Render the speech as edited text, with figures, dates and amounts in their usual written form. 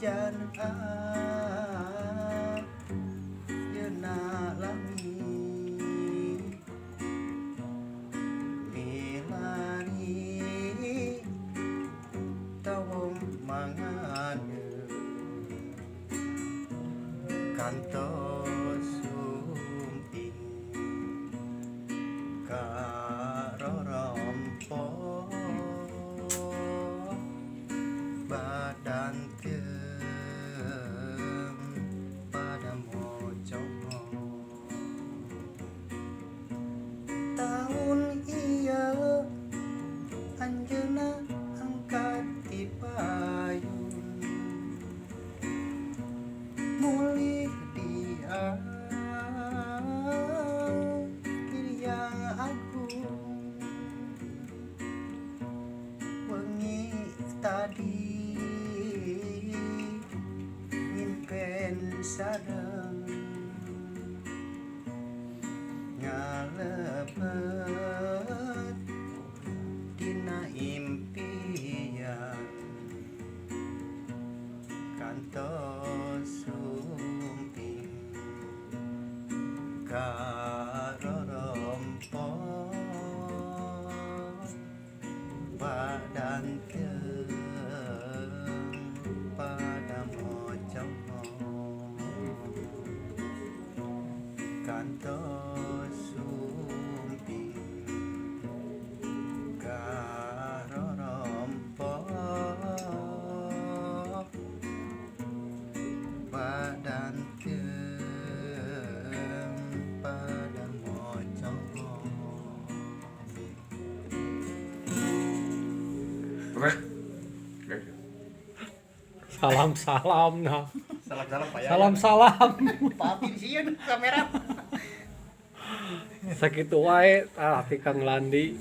hujan yeuna lami milari tawong mangan kantos sumping karorompo badan pada mojong tahun iya anjeuna angkat di payung mulih dia kiriang agung wengi tadi nyimpen sareng ngalebet dina impian kantos sumping karorompo badan pada mojong kantos sumping karorompo badan pada mojong. Oke. Salam nah. Salam-salam Pak Yayan. Salam. Papi di sieun kamera. Sakitu wae tah ti Kang Landi.